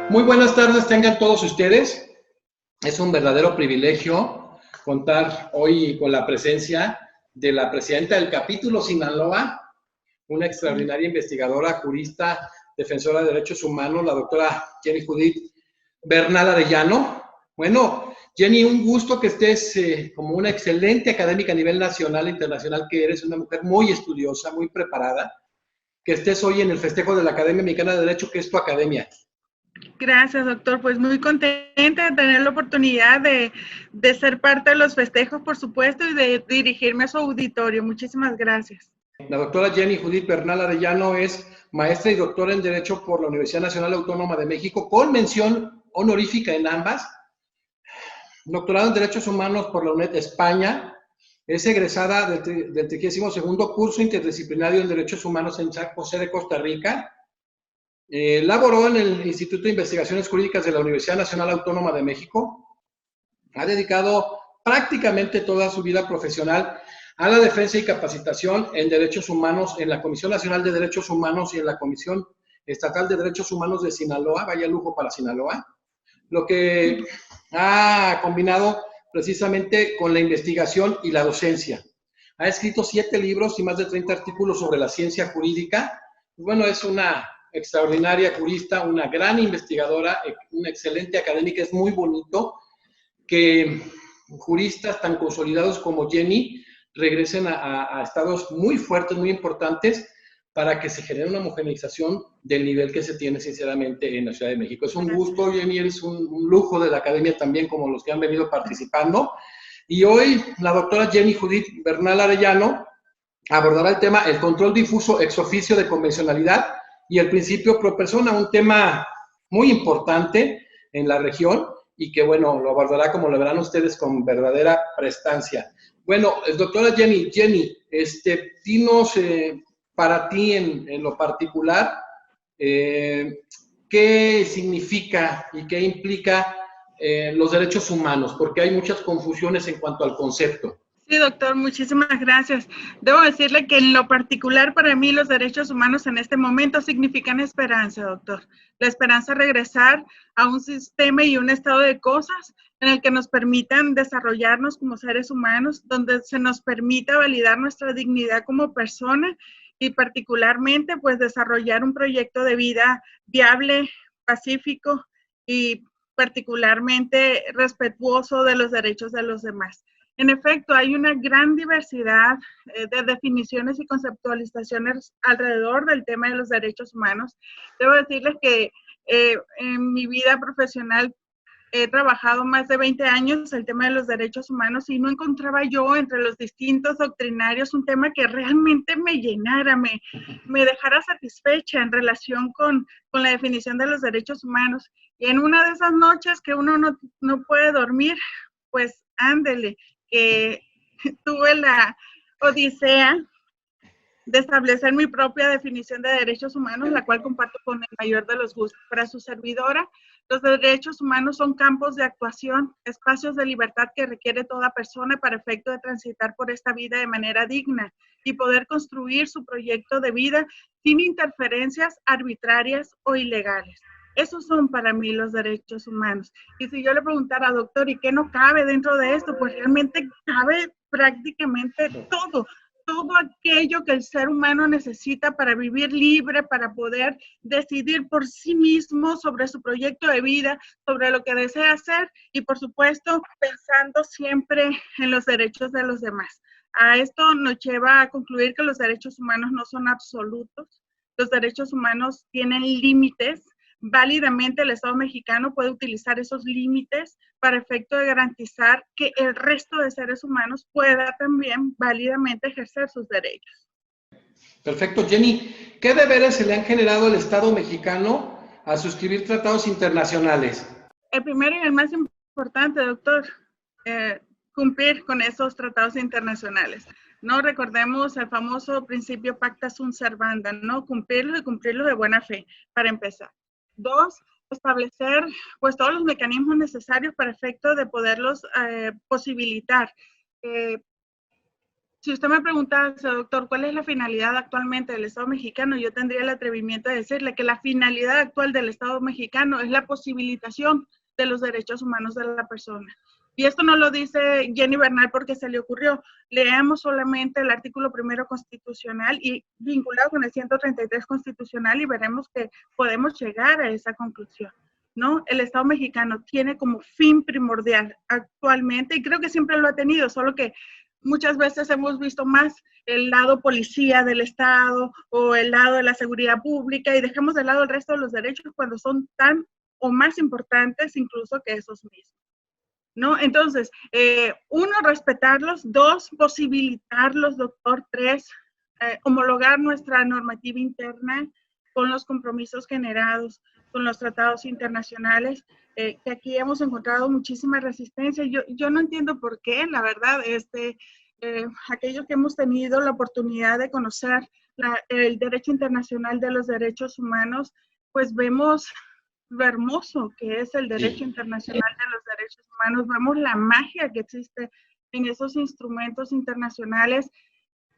Muy buenas tardes tengan todos ustedes. Es un verdadero privilegio contar hoy con la presencia de la presidenta del capítulo Sinaloa, una extraordinaria investigadora, jurista, defensora de derechos humanos, la doctora Jenny Judith Bernal Arellano. Bueno, Jenny, un gusto que estés como una excelente académica a nivel nacional e internacional, que eres una mujer muy estudiosa, muy preparada, que estés hoy en el festejo de la Academia Mexicana de Derecho, que es tu academia. Gracias, doctor. Pues muy contenta de tener la oportunidad de ser parte de los festejos, por supuesto, y de dirigirme a su auditorio. Muchísimas gracias. La doctora Jenny Judith Bernal Arellano es maestra y doctora en Derecho por la Universidad Nacional Autónoma de México, con mención honorífica en ambas. Doctorado en Derechos Humanos por la UNED España. Es egresada del 32º curso interdisciplinario en Derechos Humanos en San José de Costa Rica. Laboró en el Instituto de Investigaciones Jurídicas de la Universidad Nacional Autónoma de México. Ha dedicado prácticamente toda su vida profesional a la defensa y capacitación en derechos humanos en la Comisión Nacional de Derechos Humanos y en la Comisión Estatal de Derechos Humanos de Sinaloa, vaya lujo para Sinaloa, lo que ha combinado precisamente con la investigación y la docencia. Ha escrito 7 libros y más de 30 artículos sobre la ciencia jurídica. Bueno, es una extraordinaria jurista, una gran investigadora, una excelente académica. Es muy bonito que juristas tan consolidados como Jenny regresen a estados muy fuertes, muy importantes, para que se genere una homogeneización del nivel que se tiene sinceramente en la Ciudad de México. Es un gusto, Jenny, eres un lujo de la academia también, como los que han venido participando. Y hoy la doctora Jenny Judith Bernal Arellano abordará el tema el control difuso ex oficio de convencionalidad y el principio pro persona, un tema muy importante en la región y que, bueno, lo abordará, como lo verán ustedes, con verdadera prestancia. Bueno, doctora Jenny, dinos para ti en lo particular, ¿qué significa y qué implica los derechos humanos? Porque hay muchas confusiones en cuanto al concepto. Sí, doctor, muchísimas gracias. Debo decirle que en lo particular para mí los derechos humanos en este momento significan esperanza, doctor. La esperanza de regresar a un sistema y un estado de cosas en el que nos permitan desarrollarnos como seres humanos, donde se nos permita validar nuestra dignidad como persona y particularmente pues desarrollar un proyecto de vida viable, pacífico y particularmente respetuoso de los derechos de los demás. En efecto, hay una gran diversidad de definiciones y conceptualizaciones alrededor del tema de los derechos humanos. Debo decirles que en mi vida profesional he trabajado más de 20 años el tema de los derechos humanos y no encontraba yo entre los distintos doctrinarios un tema que realmente me llenara, me dejara satisfecha en relación con la definición de los derechos humanos. Y en una de esas noches que uno no puede dormir, pues ándele, que tuve la odisea de establecer mi propia definición de derechos humanos, la cual comparto con el mayor de los gustos. Para su servidora, los derechos humanos son campos de actuación, espacios de libertad que requiere toda persona para efecto de transitar por esta vida de manera digna y poder construir su proyecto de vida sin interferencias arbitrarias o ilegales. Esos son para mí los derechos humanos. Y si yo le preguntara, doctor, ¿y qué no cabe dentro de esto? Pues realmente cabe prácticamente todo aquello que el ser humano necesita para vivir libre, para poder decidir por sí mismo sobre su proyecto de vida, sobre lo que desea hacer y, por supuesto, pensando siempre en los derechos de los demás. A esto nos lleva a concluir que los derechos humanos no son absolutos. Los derechos humanos tienen límites. Válidamente el Estado mexicano puede utilizar esos límites para efecto de garantizar que el resto de seres humanos pueda también válidamente ejercer sus derechos. Perfecto, Jenny. ¿Qué deberes se le han generado al Estado mexicano a suscribir tratados internacionales? El primero y el más importante, doctor, cumplir con esos tratados internacionales. No recordemos el famoso principio pacta sunt servanda, ¿no? Cumplirlo y cumplirlo de buena fe, para empezar. 2, establecer pues todos los mecanismos necesarios para efecto de poderlos posibilitar. Si usted me preguntase, doctor, ¿cuál es la finalidad actualmente del Estado mexicano? Yo tendría el atrevimiento de decirle que la finalidad actual del Estado mexicano es la posibilitación de los derechos humanos de la persona. Y esto no lo dice Jenny Bernal porque se le ocurrió. Leemos solamente el artículo 1 constitucional y vinculado con el 133 constitucional y veremos que podemos llegar a esa conclusión, ¿no? El Estado mexicano tiene como fin primordial actualmente, y creo que siempre lo ha tenido, solo que muchas veces hemos visto más el lado policía del Estado o el lado de la seguridad pública y dejamos de lado el resto de los derechos cuando son tan o más importantes incluso que esos mismos, ¿no? Entonces, uno, respetarlos; dos, posibilitarlos, doctor; tres, homologar nuestra normativa interna con los compromisos generados con los tratados internacionales, que aquí hemos encontrado muchísima resistencia. Yo no entiendo por qué, la verdad, aquellos que hemos tenido la oportunidad de conocer el derecho internacional de los derechos humanos, pues vemos lo hermoso que es el derecho internacional de los derechos humanos, vemos la magia que existe en esos instrumentos internacionales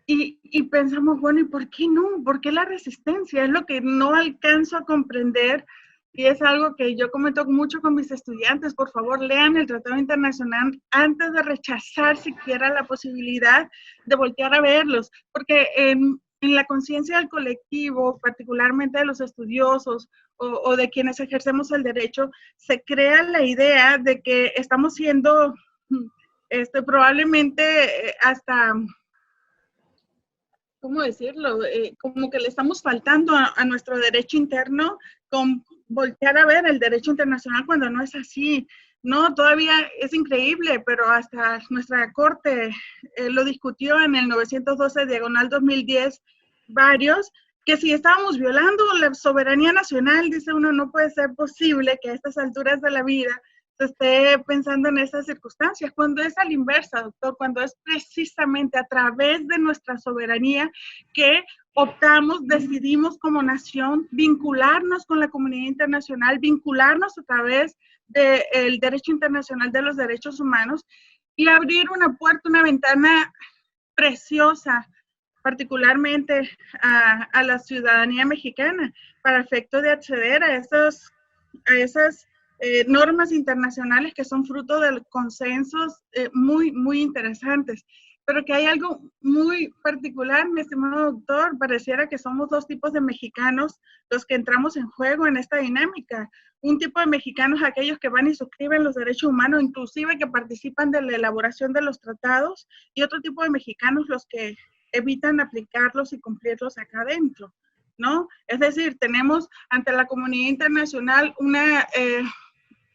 y pensamos, bueno, ¿y por qué no? ¿Por qué la resistencia? Es lo que no alcanzo a comprender y es algo que yo comento mucho con mis estudiantes. Por favor, lean el Tratado Internacional antes de rechazar siquiera la posibilidad de voltear a verlos, porque en la conciencia del colectivo, particularmente de los estudiosos o de quienes ejercemos el derecho, se crea la idea de que estamos siendo probablemente hasta, ¿cómo decirlo? Como que le estamos faltando a nuestro derecho interno con voltear a ver el derecho internacional cuando no es así. No, todavía es increíble, pero hasta nuestra corte lo discutió en el 912/2010 varios, que si estábamos violando la soberanía nacional, dice uno, no puede ser posible que a estas alturas de la vida se esté pensando en esas circunstancias, cuando es a la inversa, doctor, cuando es precisamente a través de nuestra soberanía que optamos, decidimos como nación vincularnos con la comunidad internacional, vincularnos a través del derecho internacional de los derechos humanos y abrir una puerta, una ventana preciosa, particularmente a la ciudadanía mexicana, para efecto de acceder a esas normas internacionales que son fruto de consensos muy, muy interesantes. Pero que hay algo muy particular, mi estimado doctor, pareciera que somos dos tipos de mexicanos los que entramos en juego en esta dinámica. Un tipo de mexicanos, aquellos que van y suscriben los derechos humanos, inclusive que participan de la elaboración de los tratados, y otro tipo de mexicanos los que evitan aplicarlos y cumplirlos acá adentro, ¿no? Es decir, tenemos ante la comunidad internacional una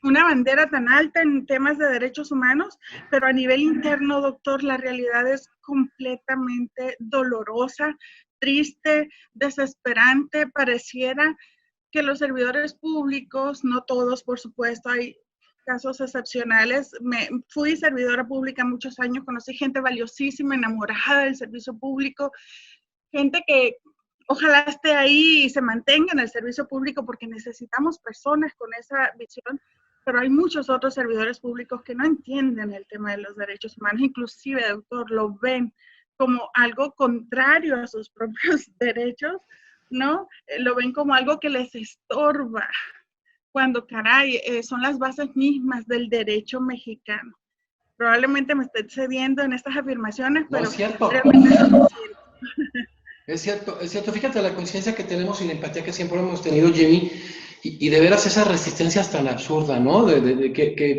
bandera tan alta en temas de derechos humanos, pero a nivel interno, doctor, la realidad es completamente dolorosa, triste, desesperante. Pareciera que los servidores públicos, no todos, por supuesto, hay casos excepcionales. Fui servidora pública muchos años, conocí gente valiosísima, enamorada del servicio público, gente que ojalá esté ahí y se mantenga en el servicio público porque necesitamos personas con esa visión, pero hay muchos otros servidores públicos que no entienden el tema de los derechos humanos, inclusive, doctor, lo ven como algo contrario a sus propios derechos, ¿no? Lo ven como algo que les estorba, cuando, caray, son las bases mismas del derecho mexicano. Probablemente me esté excediendo en estas afirmaciones, pero no, es cierto. realmente no es cierto. Es cierto, es cierto. Fíjate la conciencia que tenemos y la empatía que siempre hemos tenido, Jenny, y de veras esas resistencias tan absurdas, ¿no? Que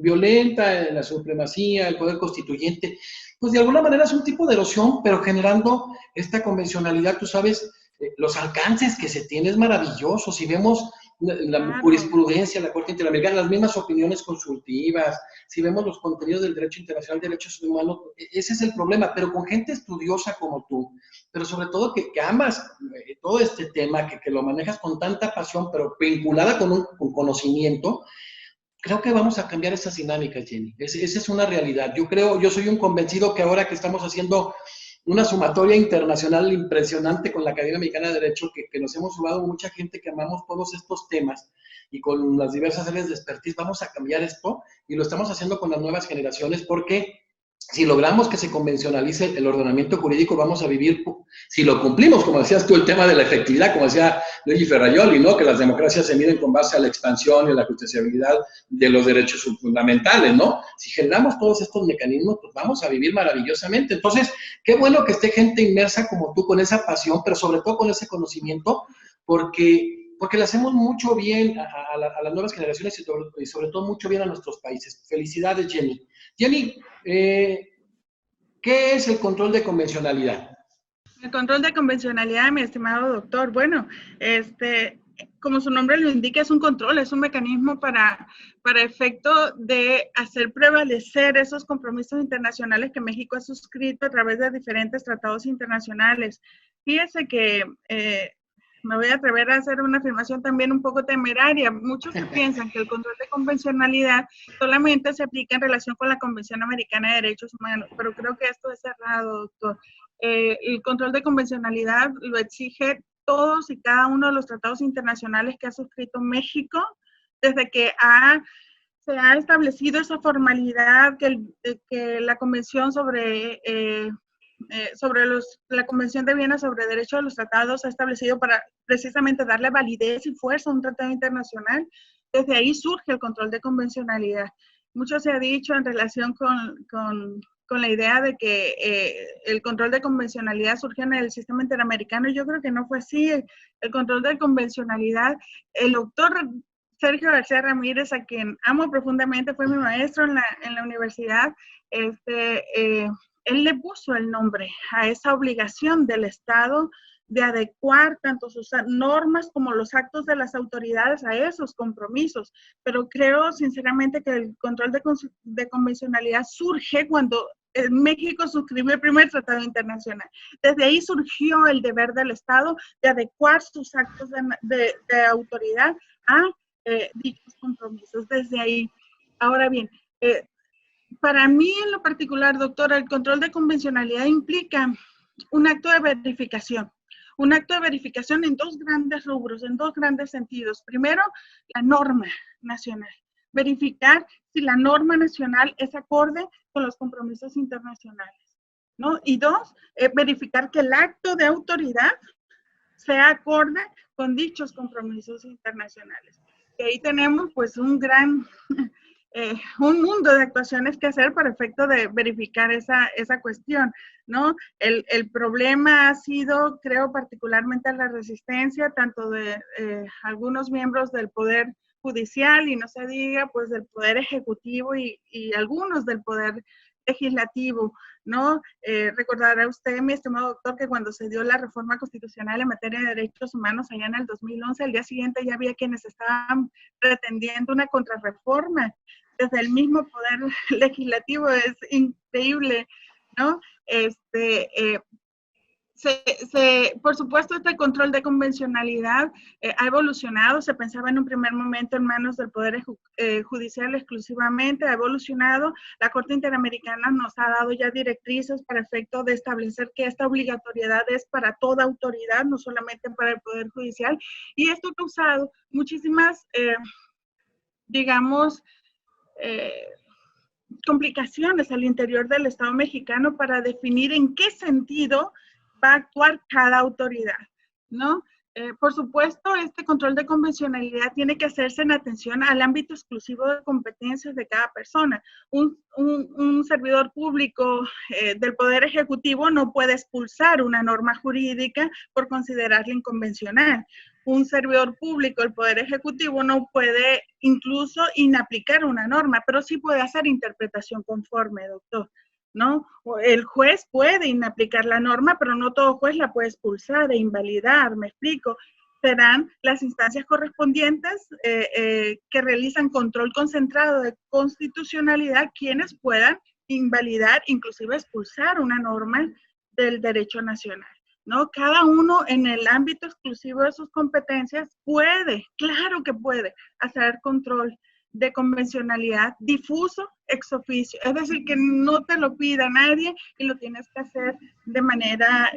violenta la supremacía, el poder constituyente, pues de alguna manera es un tipo de erosión, pero generando esta convencionalidad, tú sabes, los alcances que se tiene es maravilloso. Si vemos la jurisprudencia, la Corte Interamericana, las mismas opiniones consultivas, si vemos los contenidos del derecho internacional de derechos humanos, ese es el problema, pero con gente estudiosa como tú, pero sobre todo que amas todo este tema, que lo manejas con tanta pasión, pero vinculada con un conocimiento, creo que vamos a cambiar esas dinámicas, Jenny. Esa es una realidad. Yo soy un convencido que ahora que estamos haciendo una sumatoria internacional impresionante con la Academia Mexicana de Derecho, que nos hemos sumado mucha gente que amamos todos estos temas y con las diversas áreas de expertise, vamos a cambiar esto y lo estamos haciendo con las nuevas generaciones porque si logramos que se convencionalice el ordenamiento jurídico, vamos a vivir, si lo cumplimos, como decías tú, el tema de la efectividad, como decía Luigi Ferraioli, ¿no? Que las democracias se miden con base a la expansión y a la justiciabilidad de los derechos fundamentales, ¿no? Si generamos todos estos mecanismos, pues vamos a vivir maravillosamente. Entonces, qué bueno que esté gente inmersa como tú, con esa pasión, pero sobre todo con ese conocimiento, porque le hacemos mucho bien a las nuevas generaciones y sobre todo mucho bien a nuestros países. Felicidades, Jenny. Jenny, ¿qué es el control de convencionalidad? El control de convencionalidad, mi estimado doctor, bueno, como su nombre lo indica, es un control, es un mecanismo para efecto de hacer prevalecer esos compromisos internacionales que México ha suscrito a través de diferentes tratados internacionales. Fíjese que me voy a atrever a hacer una afirmación también un poco temeraria. Muchos piensan que el control de convencionalidad solamente se aplica en relación con la Convención Americana de Derechos Humanos, pero creo que esto es errado, doctor. El control de convencionalidad lo exige todos y cada uno de los tratados internacionales que ha suscrito México desde que se ha establecido esa formalidad que la Convención sobre la Convención de Viena sobre Derechos de los Tratados ha establecido para precisamente darle validez y fuerza a un tratado internacional. Desde ahí surge el control de convencionalidad. Mucho se ha dicho en relación con la idea de que el control de convencionalidad surgió en el sistema interamericano, y yo creo que no fue así. El control de convencionalidad, el doctor Sergio García Ramírez, a quien amo profundamente, fue mi maestro en la universidad, él le puso el nombre a esa obligación del Estado de adecuar tanto sus normas como los actos de las autoridades a esos compromisos. Pero creo sinceramente que el control de convencionalidad surge cuando México suscribió el primer tratado internacional. Desde ahí surgió el deber del Estado de adecuar sus actos de autoridad a dichos compromisos. Desde ahí. Ahora bien, para mí en lo particular, doctora, el control de convencionalidad implica un acto de verificación. Un acto de verificación en dos grandes rubros, en dos grandes sentidos. Primero, la norma nacional. Verificar si la norma nacional es acorde con los compromisos internacionales, ¿no? Y dos, verificar que el acto de autoridad sea acorde con dichos compromisos internacionales. Y ahí tenemos pues un mundo de actuaciones que hacer para efecto de verificar esa cuestión, ¿no? El problema ha sido, creo, particularmente la resistencia, tanto de algunos miembros del Poder Judicial y no se diga, pues, del Poder Ejecutivo y algunos del Poder Legislativo, ¿no? Recordará usted, mi estimado doctor, que cuando se dio la reforma constitucional en materia de derechos humanos allá en el 2011, al día siguiente ya había quienes estaban pretendiendo una contrarreforma desde el mismo Poder Legislativo. Es increíble, ¿no? Por supuesto, este control de convencionalidad ha evolucionado. Se pensaba en un primer momento en manos del Poder Judicial exclusivamente, ha evolucionado. La Corte Interamericana nos ha dado ya directrices para efecto de establecer que esta obligatoriedad es para toda autoridad, no solamente para el Poder Judicial. Y esto ha causado muchísimas, digamos, complicaciones al interior del Estado mexicano para definir en qué sentido va a actuar cada autoridad, ¿no? Por supuesto, este control de convencionalidad tiene que hacerse en atención al ámbito exclusivo de competencias de cada persona. Un servidor público del Poder Ejecutivo no puede expulsar una norma jurídica por considerarla inconvencional. Un servidor público del Poder Ejecutivo no puede incluso inaplicar una norma, pero sí puede hacer interpretación conforme, doctor, ¿no? El juez puede inaplicar la norma, pero no todo juez la puede expulsar e invalidar, ¿me explico? Serán las instancias correspondientes que realizan control concentrado de constitucionalidad quienes puedan invalidar, inclusive expulsar una norma del derecho nacional, ¿no? Cada uno en el ámbito exclusivo de sus competencias puede, claro que puede, hacer control de convencionalidad difuso ex oficio, es decir, que no te lo pida nadie y lo tienes que hacer de manera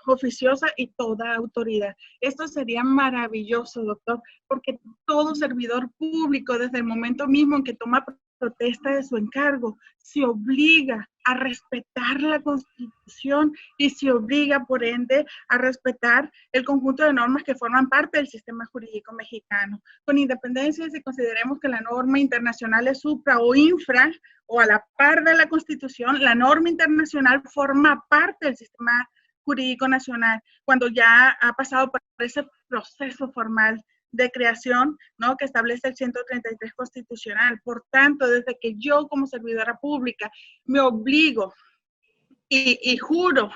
oficiosa y toda autoridad. Esto sería maravilloso, doctor, porque todo servidor público, desde el momento mismo en que toma protesta de su encargo, se obliga a respetar la Constitución y se obliga, por ende, a respetar el conjunto de normas que forman parte del sistema jurídico mexicano, con independencia de si consideremos que la norma internacional es supra o infra, o a la par de la Constitución. La norma internacional forma parte del sistema jurídico nacional cuando ya ha pasado por ese proceso formal de creación, ¿no?, que establece el 133 constitucional. Por tanto, desde que yo como servidora pública me obligo y juro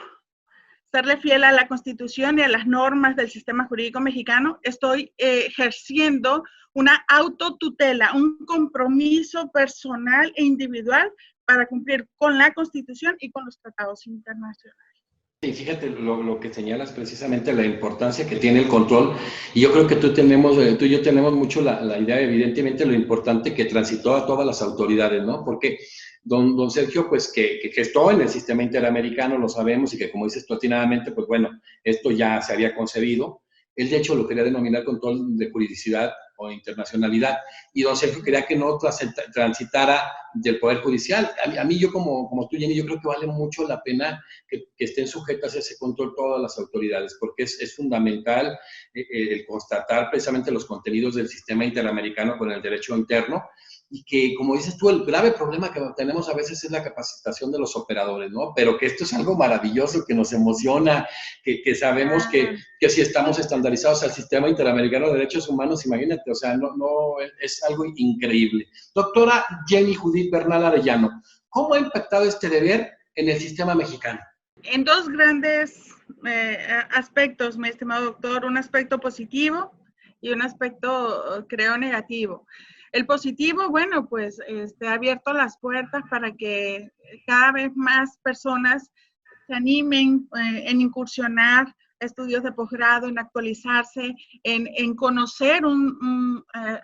serle fiel a la Constitución y a las normas del sistema jurídico mexicano, estoy ejerciendo una autotutela, un compromiso personal e individual para cumplir con la Constitución y con los tratados internacionales. Y fíjate lo que señalas precisamente, la importancia que tiene el control, y yo creo que tú y yo tenemos mucho la idea, evidentemente, lo importante que transitó a todas las autoridades, ¿no? Porque don Sergio, pues, que gestó en el sistema interamericano, lo sabemos, y que, como dices tú atinadamente, pues bueno, esto ya se había concebido. Él, de hecho, lo quería denominar control de juridicidad o internacionalidad, y don Sergio quería que no transitara del Poder Judicial. A mí, yo como tú, Jenny, yo creo que vale mucho la pena que estén sujetas a ese control todas las autoridades, porque es fundamental el constatar precisamente los contenidos del sistema interamericano con el derecho interno, y que, como dices tú, el grave problema que tenemos a veces es la capacitación de los operadores, ¿no? Pero que esto es algo maravilloso, que nos emociona, que sabemos que si estamos estandarizados al sistema interamericano de derechos humanos, imagínate, o sea, es algo increíble. Doctora Jenny Judith Bernal Arellano, ¿cómo ha impactado este deber en el sistema mexicano? En dos grandes aspectos, mi estimado doctor, un aspecto positivo y un aspecto, creo, negativo. El positivo, bueno, pues ha abierto las puertas para que cada vez más personas se animen en incursionar estudios de posgrado, en actualizarse, en conocer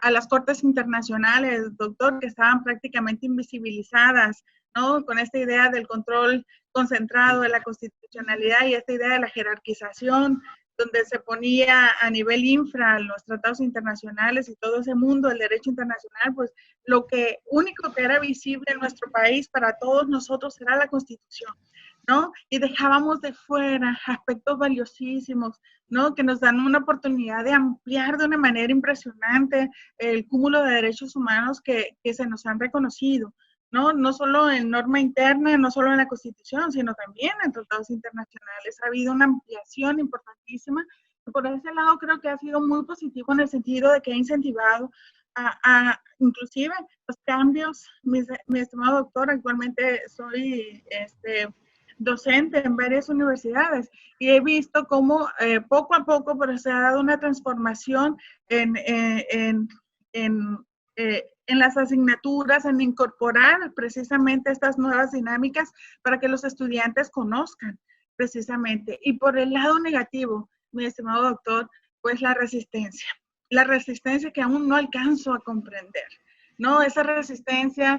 a las cortes internacionales, doctor, que estaban prácticamente invisibilizadas, ¿no? Con esta idea del control concentrado de la constitucionalidad y esta idea de la jerarquización, donde se ponía a nivel infra los tratados internacionales y todo ese mundo del derecho internacional, pues lo único que era visible en nuestro país para todos nosotros era la Constitución, ¿no? Y dejábamos de fuera aspectos valiosísimos, ¿no?, que nos dan una oportunidad de ampliar de una manera impresionante el cúmulo de derechos humanos que se nos han reconocido, ¿no? No solo en norma interna, no solo en la Constitución, sino también en tratados internacionales. Ha habido una ampliación importantísima. Por ese lado creo que ha sido muy positivo en el sentido de que ha incentivado inclusive los cambios. Mi estimado doctor, actualmente soy docente en varias universidades y he visto cómo poco a poco pero se ha dado una transformación en las asignaturas, en incorporar precisamente estas nuevas dinámicas para que los estudiantes conozcan precisamente. Y por el lado negativo, mi estimado doctor, pues la resistencia que aún no alcanzo a comprender, ¿no? Esa resistencia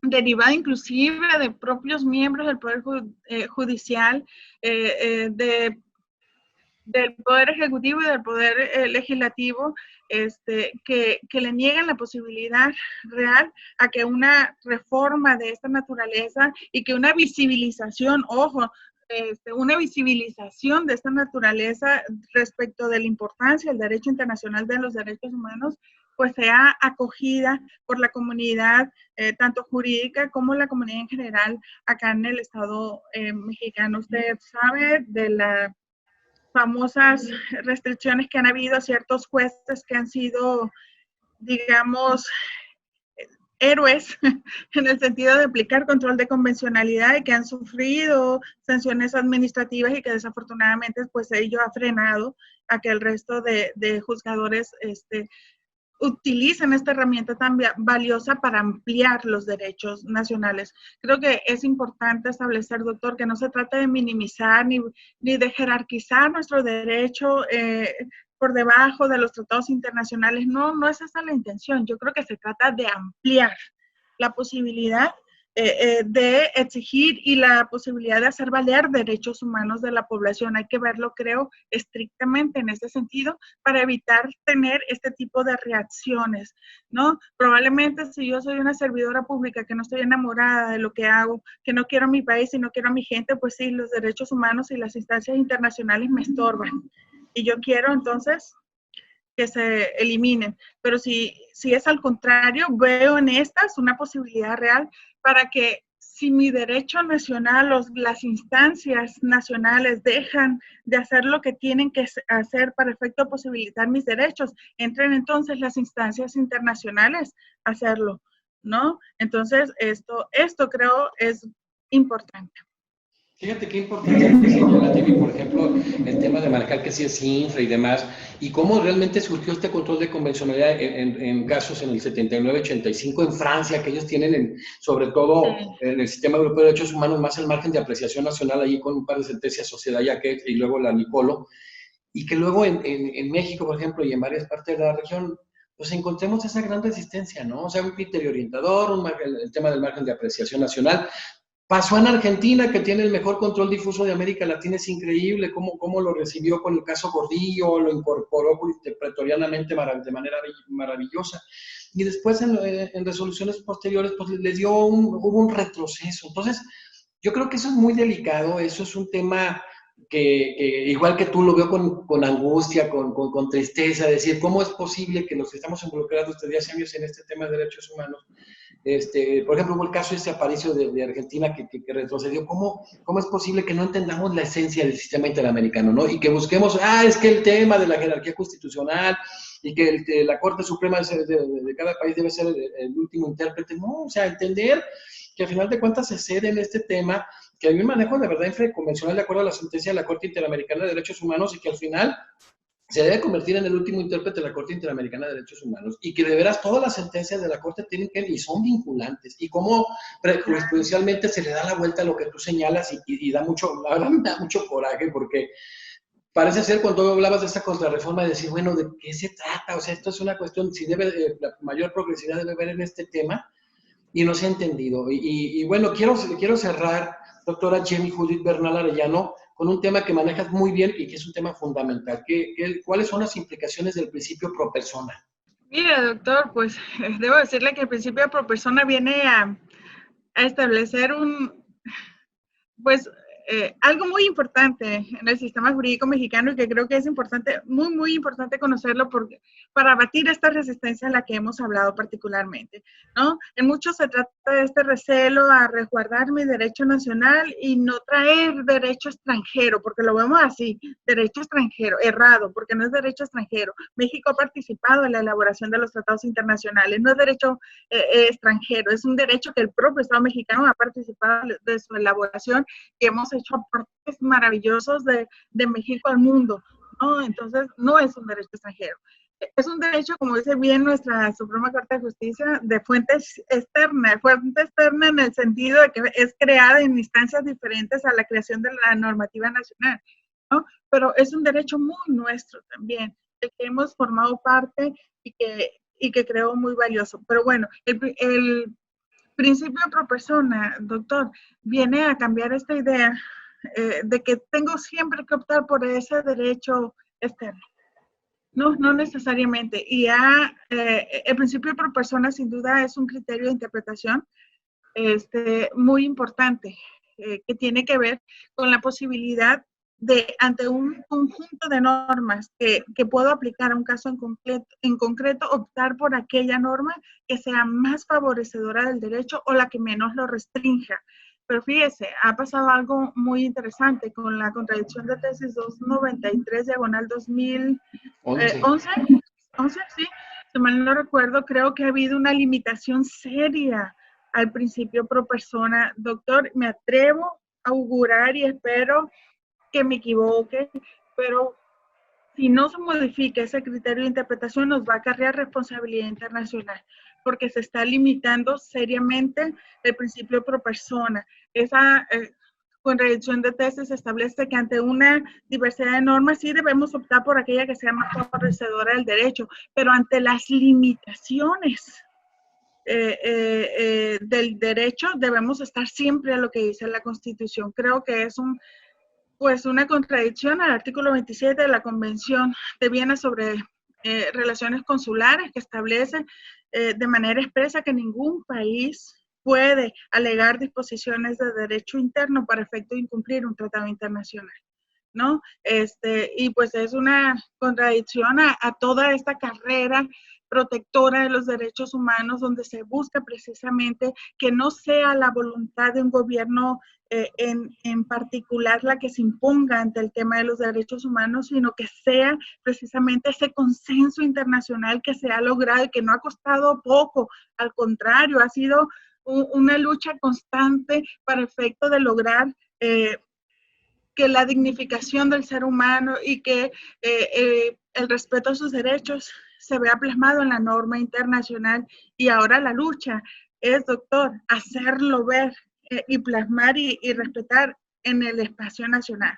derivada inclusive de propios miembros del Poder Judicial, del Poder Ejecutivo y del Poder Legislativo, que le niegan la posibilidad real a que una reforma de esta naturaleza y que una visibilización, una visibilización de esta naturaleza respecto de la importancia del derecho internacional de los derechos humanos, pues sea acogida por la comunidad, tanto jurídica como la comunidad en general, acá en el Estado mexicano. Usted sabe de las famosas restricciones que han habido a ciertos jueces que han sido, digamos, héroes en el sentido de aplicar control de convencionalidad y que han sufrido sanciones administrativas y que desafortunadamente pues ello ha frenado a que el resto de juzgadores utilizan esta herramienta tan valiosa para ampliar los derechos nacionales. Creo que es importante establecer, doctor, que no se trata de minimizar ni de jerarquizar nuestro derecho por debajo de los tratados internacionales. No es esa la intención. Yo creo que se trata de ampliar la posibilidad de exigir y la posibilidad de hacer valer derechos humanos de la población. Hay que verlo, creo, estrictamente en ese sentido para evitar tener este tipo de reacciones, ¿no? Probablemente si yo soy una servidora pública que no estoy enamorada de lo que hago, que no quiero a mi país y no quiero a mi gente, pues sí, los derechos humanos y las instancias internacionales me estorban. Y yo quiero entonces que se eliminen. Pero si es al contrario, veo en estas una posibilidad real para que si mi derecho nacional, las instancias nacionales dejan de hacer lo que tienen que hacer para efecto de posibilitar mis derechos, entren entonces las instancias internacionales a hacerlo, ¿no? Entonces, esto creo es importante. Fíjate qué importante lo que señala Jimmy, por ejemplo, el tema de marcar que sí es infra y demás, y cómo realmente surgió este control de convencionalidad en casos en el 79-85 en Francia, que ellos tienen, sobre todo en el Sistema Europeo de Derechos Humanos, más el margen de apreciación nacional, allí con un par de sentencias, Sociedad Yaquet y luego la Nicolo, y que luego en México, por ejemplo, y en varias partes de la región, pues encontremos esa gran resistencia, ¿no? O sea, un criterio orientador, el tema del margen de apreciación nacional. Pasó en Argentina, que tiene el mejor control difuso de América Latina, es increíble cómo lo recibió con el caso Gordillo, lo incorporó pretorianamente de manera maravillosa. Y después en resoluciones posteriores, pues hubo un retroceso. Entonces, yo creo que eso es muy delicado, eso es un tema que igual que tú lo veo con angustia, con tristeza, decir, ¿cómo es posible que los que estamos involucrados desde hace años en este tema de derechos humanos, por ejemplo, hubo el caso de Aparicio de Argentina que retrocedió. ¿Cómo es posible que no entendamos la esencia del sistema interamericano, ¿no? Y que busquemos, es que el tema de la jerarquía constitucional y que la Corte Suprema de cada país debe ser el último intérprete. No, o sea, entender que al final de cuentas se cede en este tema, que hay un manejo de verdad infraconvencional de acuerdo a la sentencia de la Corte Interamericana de Derechos Humanos y que al final se debe convertir en el último intérprete de la Corte Interamericana de Derechos Humanos y que de veras todas las sentencias de la Corte tienen que y son vinculantes y cómo jurisprudencialmente se le da la vuelta a lo que tú señalas y da mucho, la verdad me da mucho coraje porque parece ser cuando hablabas de esta contrarreforma de decir, bueno, ¿de qué se trata? O sea, esto es una cuestión, si la mayor progresividad debe haber en este tema y no se ha entendido. Y bueno, quiero cerrar, doctora Jenny Judith Bernal Arellano, con un tema que manejas muy bien y que es un tema fundamental. ¿Cuáles son las implicaciones del principio pro persona? Mira, doctor, pues debo decirle que el principio pro persona viene a establecer algo muy importante en el sistema jurídico mexicano y que creo que es importante, muy, muy importante conocerlo para abatir esta resistencia a la que hemos hablado particularmente, ¿no? En mucho se trata de este recelo a resguardar mi derecho nacional y no traer derecho extranjero, porque lo vemos así, derecho extranjero, errado, porque no es derecho extranjero. México ha participado en la elaboración de los tratados internacionales, no es derecho extranjero, es un derecho que el propio Estado mexicano ha participado de su elaboración, que hemos hecho aportes maravillosos de México al mundo, ¿no? Entonces, no es un derecho extranjero. Es un derecho, como dice bien nuestra Suprema Corte de Justicia, de fuente externa en el sentido de que es creada en instancias diferentes a la creación de la normativa nacional, ¿no? Pero es un derecho muy nuestro también, del que hemos formado parte y que creo muy valioso. Pero bueno, el principio pro persona, doctor, viene a cambiar esta idea de que tengo siempre que optar por ese derecho externo. No, no necesariamente. Y el principio pro persona sin duda es un criterio de interpretación muy importante que tiene que ver con la posibilidad de, ante un conjunto de normas que puedo aplicar a un caso en concreto, optar por aquella norma que sea más favorecedora del derecho o la que menos lo restrinja. Pero fíjese, ha pasado algo muy interesante con la contradicción de tesis 293/2011, sí, si mal no recuerdo, creo que ha habido una limitación seria al principio pro persona. Doctor, me atrevo a augurar y espero que me equivoque, pero si no se modifica ese criterio de interpretación, nos va a acarrear responsabilidad internacional, porque se está limitando seriamente el principio pro persona. Esa contradicción de tesis establece que ante una diversidad de normas sí debemos optar por aquella que sea más favorecedora del derecho, pero ante las limitaciones del derecho, debemos estar siempre a lo que dice la Constitución. Creo que es una contradicción al artículo 27 de la Convención de Viena sobre relaciones consulares, que establece de manera expresa que ningún país puede alegar disposiciones de derecho interno para efecto de incumplir un tratado internacional, ¿no? Y pues es una contradicción a toda esta carrera protectora de los derechos humanos, donde se busca precisamente que no sea la voluntad de un gobierno en particular la que se imponga ante el tema de los derechos humanos, sino que sea precisamente ese consenso internacional que se ha logrado y que no ha costado poco, al contrario, ha sido una lucha constante para efecto de lograr que la dignificación del ser humano y que el respeto a sus derechos se vea plasmado en la norma internacional. Y ahora la lucha es, doctor, hacerlo ver y plasmar y respetar en el espacio nacional,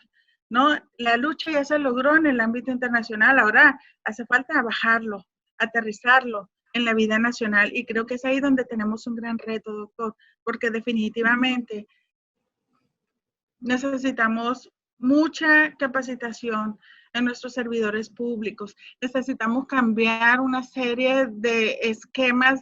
¿no? La lucha ya se logró en el ámbito internacional, ahora hace falta bajarlo, aterrizarlo en la vida nacional, y creo que es ahí donde tenemos un gran reto, doctor, porque definitivamente necesitamos mucha capacitación en nuestros servidores públicos. Necesitamos cambiar una serie de esquemas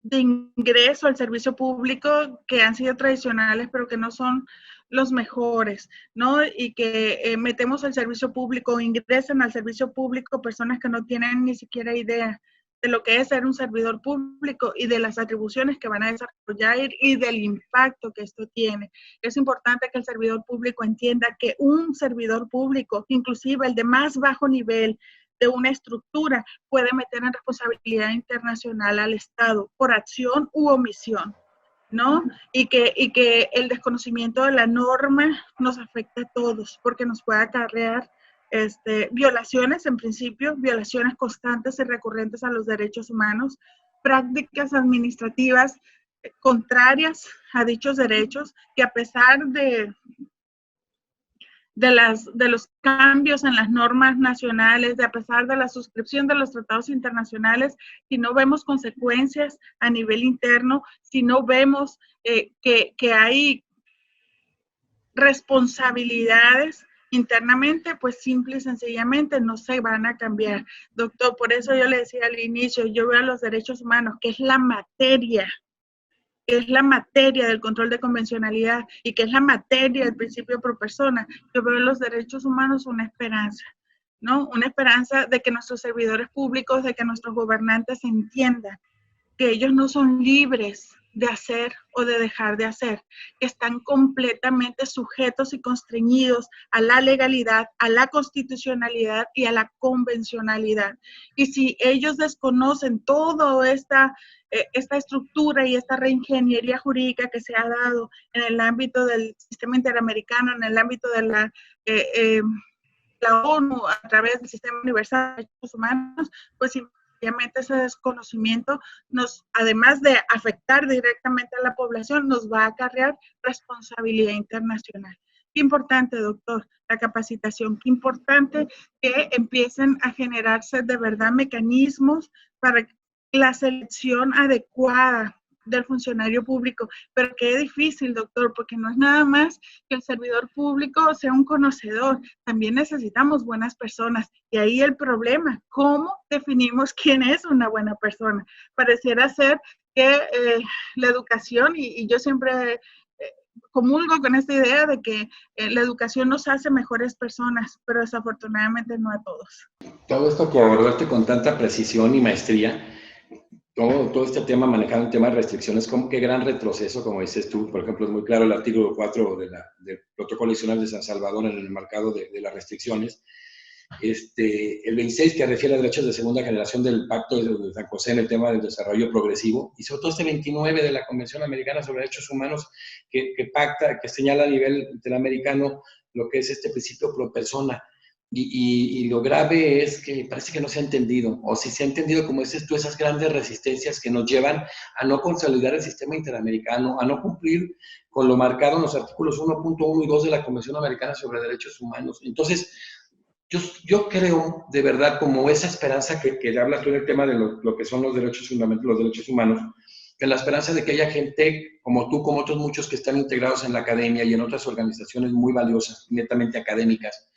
de ingreso al servicio público que han sido tradicionales, pero que no son los mejores, ¿no? Y que metemos al servicio público, ingresan al servicio público personas que no tienen ni siquiera idea de lo que es ser un servidor público y de las atribuciones que van a desarrollar y del impacto que esto tiene. Es importante que el servidor público entienda que un servidor público, inclusive el de más bajo nivel de una estructura, puede meter en responsabilidad internacional al Estado por acción u omisión, ¿no? Y que el desconocimiento de la norma nos afecta a todos, porque nos puede acarrear violaciones, en principio, violaciones constantes y recurrentes a los derechos humanos, prácticas administrativas contrarias a dichos derechos, que a pesar de los cambios en las normas nacionales, a pesar de la suscripción de los tratados internacionales, si no vemos consecuencias a nivel interno, si no vemos que hay responsabilidades internamente, pues simple y sencillamente no se van a cambiar. Doctor, por eso yo le decía al inicio, yo veo a los derechos humanos, que es la materia del control de convencionalidad y que es la materia del principio pro persona. Yo veo en los derechos humanos una esperanza, ¿no? Una esperanza de que nuestros servidores públicos, de que nuestros gobernantes entiendan que ellos no son libres de hacer o de dejar de hacer, que están completamente sujetos y constreñidos a la legalidad, a la constitucionalidad y a la convencionalidad. Y si ellos desconocen toda esta estructura y esta reingeniería jurídica que se ha dado en el ámbito del sistema interamericano, en el ámbito de la ONU a través del Sistema Universal de Derechos Humanos, pues obviamente ese desconocimiento además de afectar directamente a la población, nos va a acarrear responsabilidad internacional. Qué importante, doctor, la capacitación, qué importante que empiecen a generarse de verdad mecanismos para la selección adecuada del funcionario público, pero qué difícil, doctor, porque no es nada más que el servidor público sea un conocedor, también necesitamos buenas personas, y ahí el problema, ¿cómo definimos quién es una buena persona? Pareciera ser que la educación, y yo siempre comulgo con esta idea de que la educación nos hace mejores personas, pero desafortunadamente no a todos. Todo esto que abordaste con tanta precisión y maestría, todo este tema, manejando el tema de restricciones, como qué gran retroceso, como dices tú. Por ejemplo, es muy claro el artículo 4 del Protocolo Adicional de San Salvador en el marcado de las restricciones. El 26, que refiere a derechos de segunda generación del Pacto de San José en el tema del desarrollo progresivo, y sobre todo este 29 de la Convención Americana sobre Derechos Humanos, que pacta, que señala a nivel interamericano lo que es este principio pro persona. Y lo grave es que parece que no se ha entendido, o si se ha entendido, como dices tú, esas grandes resistencias que nos llevan a no consolidar el sistema interamericano, a no cumplir con lo marcado en los artículos 1.1 y 2 de la Convención Americana sobre Derechos Humanos. Entonces, yo creo, de verdad, como esa esperanza que hablas tú en el tema de lo que son los derechos humanos, que la esperanza de que haya gente como tú, como otros muchos que están integrados en la academia y en otras organizaciones muy valiosas, netamente académicas,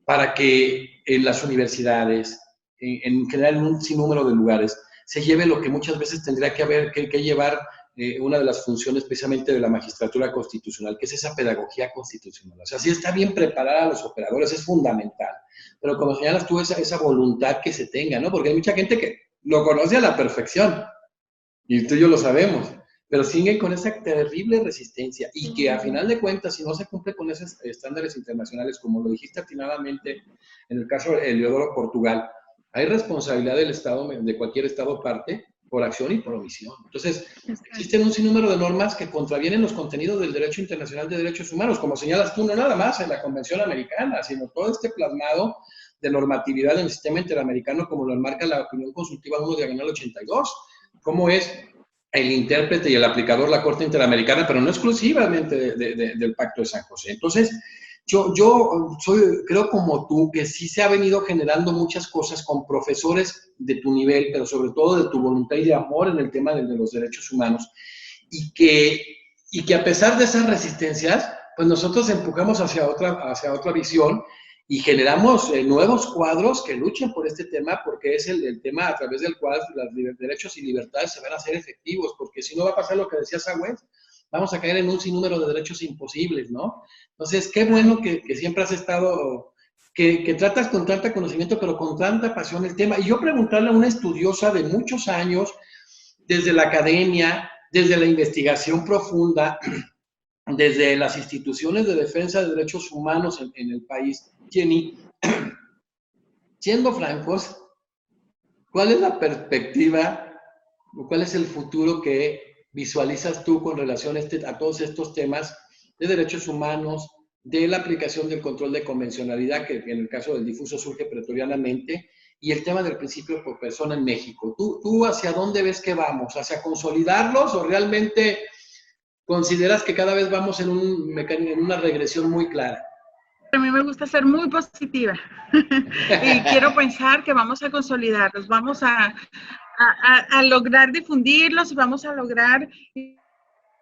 para que en las universidades, en general en un sinnúmero de lugares, se lleve lo que muchas veces tendría que llevar una de las funciones precisamente de la magistratura constitucional, que es esa pedagogía constitucional. O sea, sí está bien preparar a los operadores, es fundamental, pero como señalas tú, esa voluntad que se tenga, ¿no? Porque hay mucha gente que lo conoce a la perfección, y tú y yo lo sabemos, pero siguen con esa terrible resistencia y que a final de cuentas, si no se cumple con esos estándares internacionales, como lo dijiste atinadamente en el caso de Eliodoro Portugal, hay responsabilidad del Estado, de cualquier Estado parte, por acción y por omisión. Entonces, existen un sinnúmero de normas que contravienen los contenidos del derecho internacional de derechos humanos, como señalas tú, no nada más en la Convención Americana, sino todo este plasmado de normatividad en el sistema interamericano, como lo enmarca la opinión consultiva 1/82, como es el intérprete y el aplicador la Corte Interamericana, pero no exclusivamente del Pacto de San José. Entonces, yo creo como tú que sí se ha venido generando muchas cosas con profesores de tu nivel, pero sobre todo de tu voluntad y de amor en el tema de los derechos humanos, y que a pesar de esas resistencias, pues nosotros empujamos hacia otra visión y generamos nuevos cuadros que luchen por este tema, porque es el tema a través del cual los derechos y libertades se van a hacer efectivos, porque si no va a pasar lo que decía Sagüez, vamos a caer en un sinnúmero de derechos imposibles, ¿no? Entonces, qué bueno que siempre has estado, que tratas con tanta conocimiento, pero con tanta pasión el tema. Y yo preguntarle a una estudiosa de muchos años, desde la academia, desde la investigación profunda, desde las instituciones de defensa de derechos humanos en el país, Jenny, siendo francos, ¿cuál es la perspectiva o cuál es el futuro que visualizas tú con relación a todos estos temas de derechos humanos, de la aplicación del control de convencionalidad, que en el caso del difuso surge pretorianamente, y el tema del principio por persona en México? ¿Tú hacia dónde ves que vamos? ¿Hacia consolidarlos o realmente consideras que cada vez vamos en una regresión muy clara? A mí me gusta ser muy positiva y quiero pensar que vamos a consolidarlos, vamos a lograr difundirlos y vamos a lograr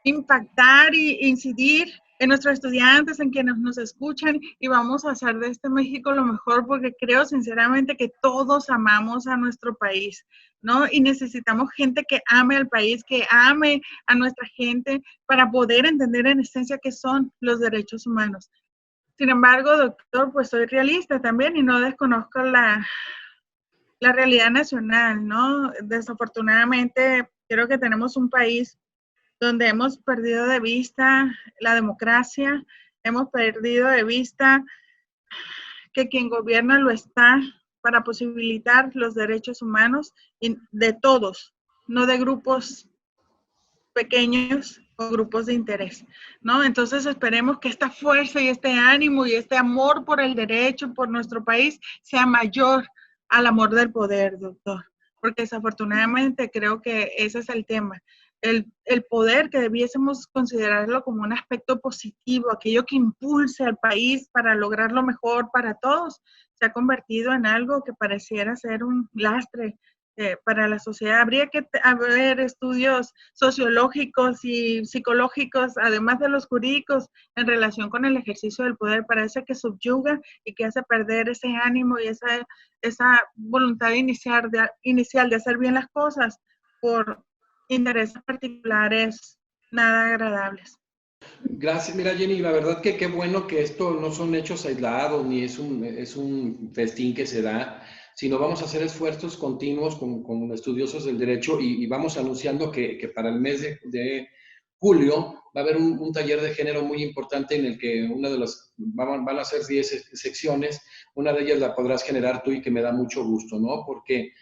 impactar e incidir en nuestros estudiantes, en quienes nos escuchan, y vamos a hacer de este México lo mejor, porque creo sinceramente que todos amamos a nuestro país, ¿no? Y necesitamos gente que ame al país, que ame a nuestra gente para poder entender en esencia qué son los derechos humanos. Sin embargo, doctor, pues soy realista también y no desconozco la realidad nacional, ¿no? Desafortunadamente, creo que tenemos un país donde hemos perdido de vista la democracia, hemos perdido de vista que quien gobierna lo está para posibilitar los derechos humanos de todos, no de grupos pequeños o grupos de interés, ¿no? Entonces esperemos que esta fuerza y este ánimo y este amor por el derecho, por nuestro país, sea mayor al amor del poder, doctor, porque desafortunadamente creo que ese es el tema. El poder, que debiésemos considerarlo como un aspecto positivo, aquello que impulse al país para lograr lo mejor para todos, se ha convertido en algo que pareciera ser un lastre para la sociedad. Habría que haber estudios sociológicos y psicológicos, además de los jurídicos, en relación con el ejercicio del poder. Parece que subyuga y que hace perder ese ánimo y esa voluntad inicial de hacer bien las cosas por intereses particulares nada agradables. Gracias, mira Jenny, la verdad que qué bueno que esto no son hechos aislados ni es un festín que se da, sino vamos a hacer esfuerzos continuos con estudiosos del derecho y vamos anunciando que para el mes de julio va a haber un taller de género muy importante en el que van a ser 10 secciones, una de ellas la podrás generar tú y que me da mucho gusto, ¿no? Porque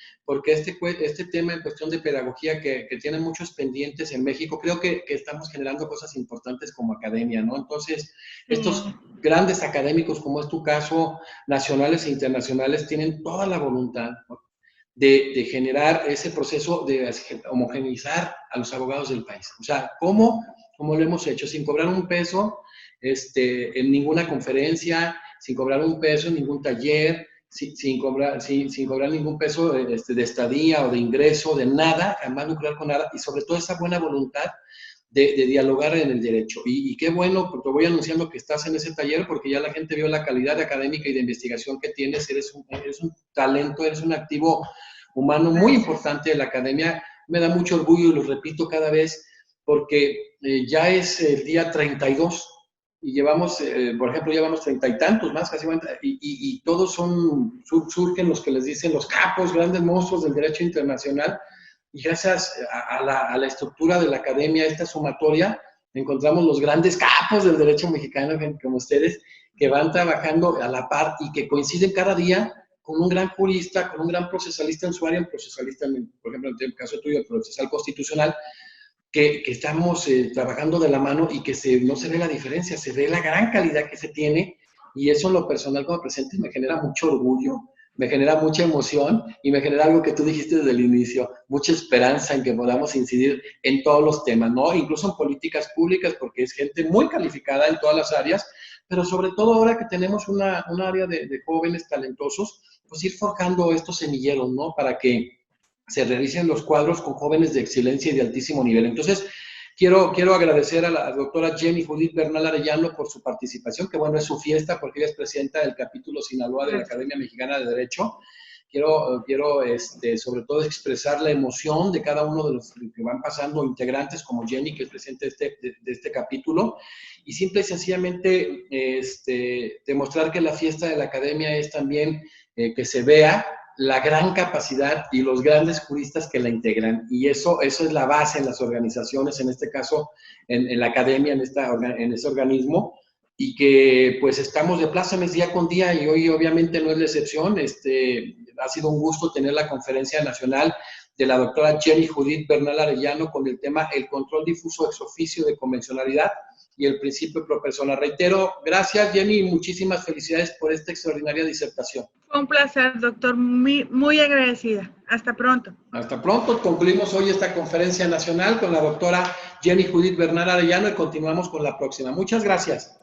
este tema en cuestión de pedagogía que tiene muchos pendientes en México, creo que estamos generando cosas importantes como academia, ¿no? Entonces, estos grandes académicos, como es tu caso, nacionales e internacionales, tienen toda la voluntad, ¿no?, de generar ese proceso de homogeneizar a los abogados del país. O sea, ¿cómo lo hemos hecho? Sin cobrar un peso, en ninguna conferencia, sin cobrar un peso en ningún taller, sin cobrar ningún peso de estadía o de ingreso, de nada, jamás lucrar con nada, y sobre todo esa buena voluntad de dialogar en el derecho. Y qué bueno, porque te voy anunciando que estás en ese taller, porque ya la gente vio la calidad académica y de investigación que tienes, eres un talento, eres un activo humano muy importante de la academia. Me da mucho orgullo y lo repito cada vez, porque ya es el día 32 y llevamos, por ejemplo, llevamos 30 y tantos más, casi 40, y todos surgen los que les dicen los capos, grandes monstruos del derecho internacional, y gracias a la estructura de la academia, esta sumatoria, encontramos los grandes capos del derecho mexicano, como ustedes, que van trabajando a la par y que coinciden cada día con un gran jurista, con un gran procesalista en su área, un procesalista, por ejemplo, en el caso tuyo, el procesal constitucional, que estamos trabajando de la mano y que no se ve la diferencia, se ve la gran calidad que se tiene, y eso en lo personal como presente me genera mucho orgullo, me genera mucha emoción y me genera algo que tú dijiste desde el inicio, mucha esperanza en que podamos incidir en todos los temas, ¿no? Incluso en políticas públicas, porque es gente muy calificada en todas las áreas, pero sobre todo ahora que tenemos un área de jóvenes talentosos, pues ir forjando estos semilleros, ¿no? Para que se realicen los cuadros con jóvenes de excelencia y de altísimo nivel. Entonces, quiero agradecer a la doctora Jenny Judith Bernal Arellano por su participación, que bueno, es su fiesta porque ella es presidenta del capítulo Sinaloa de la Academia Mexicana de Derecho. Quiero sobre todo expresar la emoción de cada uno de los que van pasando integrantes, como Jenny, que es presidente de este capítulo, y simple y sencillamente demostrar que la fiesta de la Academia es también que se vea la gran capacidad y los grandes juristas que la integran. Y eso es la base en las organizaciones, en este caso en la academia, en ese organismo, y que pues estamos de plácemes día con día, y hoy obviamente no es la excepción. Ha sido un gusto tener la conferencia nacional de la doctora Jenny Judith Bernal Arellano con el tema el control difuso ex oficio de convencionalidad y el principio pro persona. Reitero, gracias Jenny y muchísimas felicidades por esta extraordinaria disertación. Fue un placer, doctor, muy, muy agradecida. Hasta pronto. Hasta pronto. Concluimos hoy esta conferencia nacional con la doctora Jenny Judith Bernal Arellano y continuamos con la próxima. Muchas gracias.